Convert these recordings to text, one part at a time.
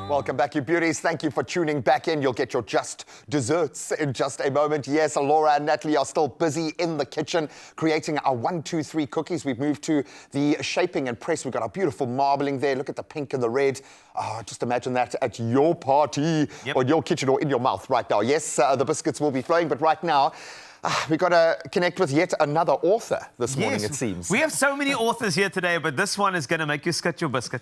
Welcome back, you beauties. Thank you for tuning back in. You'll get your just desserts in just a moment. Yes, Laura and Natalie are still busy in the kitchen creating our 1, 2, 3 cookies. We've moved to the shaping and press. We've got our beautiful marbling there. Look at the pink and the red. Oh, just imagine that at your party or in your kitchen or in your mouth right now. Yes, the biscuits will be flowing, but right now, we've got to connect with yet another author this morning, it seems. We have so many authors here today, but this one is going to make you scut your biscuit.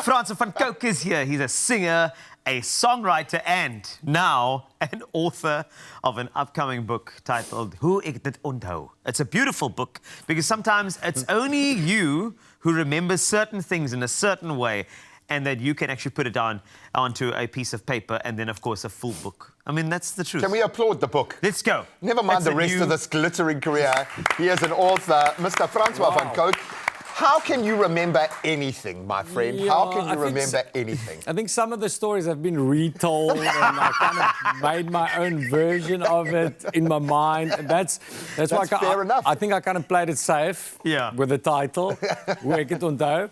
Francois van Coke is here. He's a singer, a songwriter, and now an author of an upcoming book titled Hoe Ek Dit Onthou. It's a beautiful book because sometimes it's only you who remembers certain things in a certain way, and that you can actually put it down onto a piece of paper and then, of course, a full book. I mean, that's the truth. Can we applaud the book? Let's go. Never mind the rest of this glittering career. He is an author, Mr. Francois van Coke. How can you remember anything, my friend? Yeah, How can you remember anything? I think some of the stories have been retold and I kind of made my own version of it in my mind. That's why fair enough. I think I kind of played it safe with the title, Hoe Ek Dit Onthou.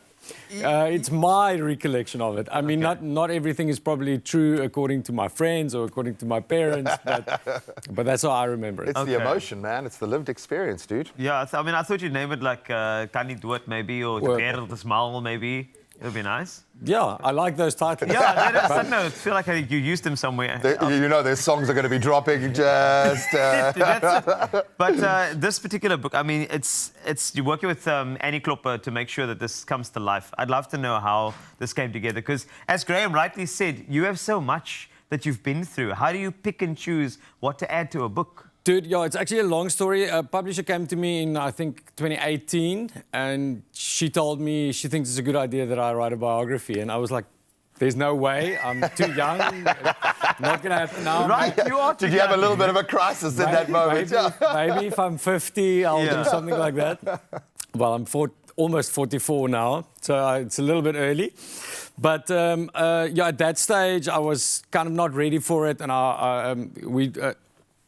It's my recollection of it. I mean, not everything is probably true according to my friends or according to my parents, but that's how I remember it. It's the emotion, man. It's the lived experience, dude. Yeah, I mean, I thought you'd name it like Kan Nie Dood, maybe, or De Wereld is Mal, maybe. It would be nice. Yeah, I like those titles. Yeah, I don't know. I feel like you used them somewhere. You know, their songs are going to be dropping just... But this particular book, I mean, you're working with Annie Klopper to make sure that this comes to life. I'd love to know how this came together, because as Graham rightly said, you have so much that you've been through. How do you pick and choose what to add to a book? Dude, yeah, it's actually a long story. A publisher came to me in, I think, 2018, and she told me she thinks it's a good idea that I write a biography. And I was like, there's no way. I'm too young. Not going to happen now. Right, you are too Did you have a little bit of a crisis in that moment? Maybe if I'm 50, I'll do something like that. Well, I'm almost 44 now, so it's a little bit early. But yeah, at that stage, I was kind of not ready for it, and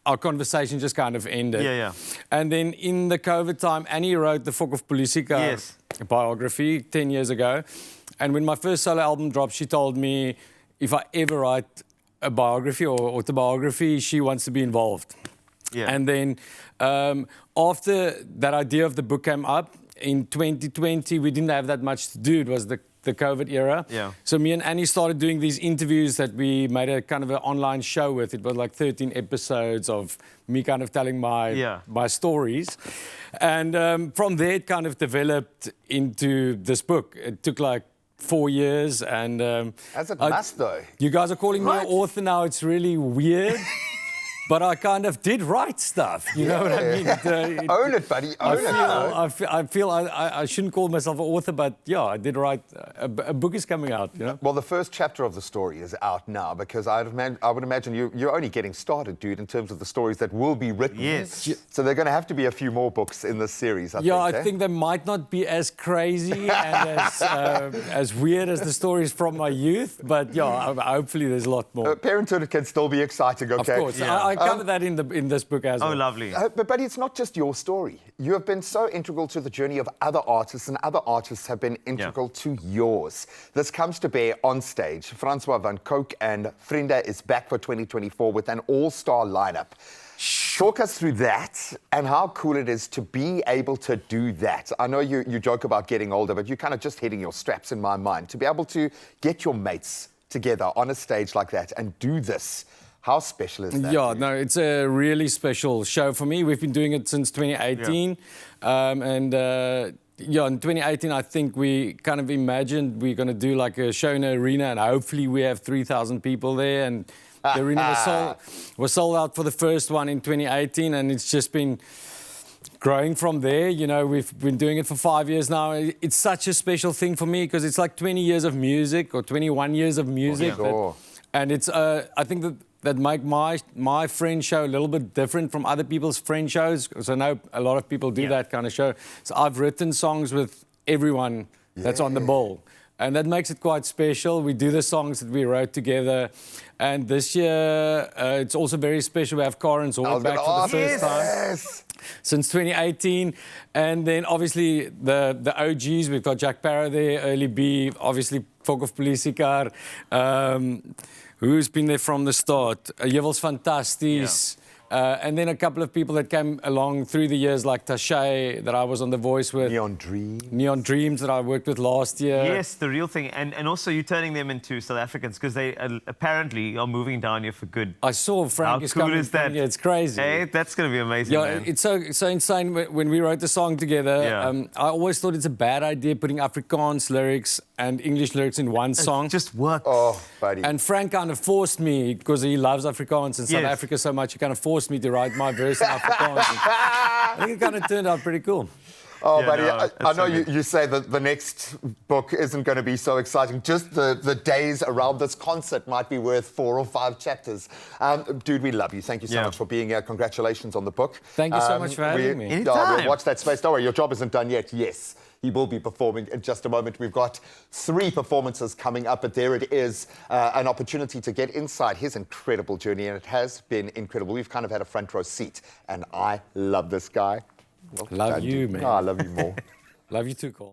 our conversation just kind of ended. Yeah. And then in the COVID time, Annie wrote the Fok of Politica biography 10 years ago. And when my first solo album dropped, she told me if I ever write a biography or autobiography, she wants to be involved. Yeah. And then after that idea of the book came up, in 2020, we didn't have that much to do. It was the COVID era. Yeah. So me and Annie started doing these interviews that we made a kind of an online show with. It was like 13 episodes of me kind of telling my stories. And from there, it kind of developed into this book. It took like 4 years. And as it must, though. You guys are calling me an author now. It's really weird. But I kind of did write stuff, you know what I mean? Own it, buddy. Own it. I feel I shouldn't call myself an author, but yeah, I did write. A book is coming out, you know? Well, the first chapter of the story is out now, because I would imagine you're only getting started, dude, in terms of the stories that will be written. Yes. So there are going to have to be a few more books in this series, I think. I think they might not be as crazy and as weird as the stories from my youth, but yeah, hopefully there's a lot more. Parenthood can still be exciting, okay? Of course. I cover that in this book as well. Oh, lovely. But it's not just your story. You have been so integral to the journey of other artists, and other artists have been integral to yours. This comes to bear on stage. Francois van Coke and Vriende is back for 2024 with an all-star lineup. Talk us through that and how cool it is to be able to do that. I know you joke about getting older, but you're kind of just hitting your straps in my mind. To be able to get your mates together on a stage like that and do this. How special is that? Yeah, no, it's a really special show for me. We've been doing it since 2018. In 2018, I think we kind of imagined we're going to do like a show in an arena, and hopefully we have 3,000 people there. And the arena was sold out for the first one in 2018, and it's just been growing from there. You know, we've been doing it for 5 years now. It's such a special thing for me because it's like 20 years of music or 21 years of music. And it's, I think that make my Friend show a little bit different from other people's Friend shows, because I know a lot of people do that kind of show. So I've written songs with everyone that's on the bill, and that makes it quite special. We do the songs that we wrote together, and this year it's also very special. We have Karen Zorn back for the first time. since 2018. And then obviously the OGs, we've got Jack Parra there, Early B, obviously Fokov Polisikar, who's been there from the start. Jewels Fantasties. And then a couple of people that came along through the years, like Tashay, that I was on The Voice with. Neon Dreams, that I worked with last year. Yes, the real thing. And also you're turning them into South Africans because they apparently are moving down here for good. I saw Frank is cool coming. is that? Yeah, it's crazy. Hey, that's going to be amazing, Yeah, man. it's so insane. When we wrote the song together, I always thought it's a bad idea putting Afrikaans lyrics and English lyrics in one song. It just works. Oh, buddy. And Frank kind of forced me, because he loves Afrikaans and South Africa so much, he kind of forced me to write my verse in Afrikaans. I think it kind of turned out pretty cool. Oh, Yeah, buddy, no, I know so you say that the next book isn't going to be so exciting. Just the days around this concert might be worth 4 or 5 chapters. Dude, we love you. Thank you so much for being here. Congratulations on the book. Thank you so much for having me. Anytime. We'll watch that space. Don't worry, your job isn't done yet. Yes, he will be performing in just a moment. We've got 3 performances coming up, but there it is, an opportunity to get inside his incredible journey, and it has been incredible. We've kind of had a front row seat, and I love this guy. Well Love done, you, dude. man. No, I love you more. Love you too, Cole.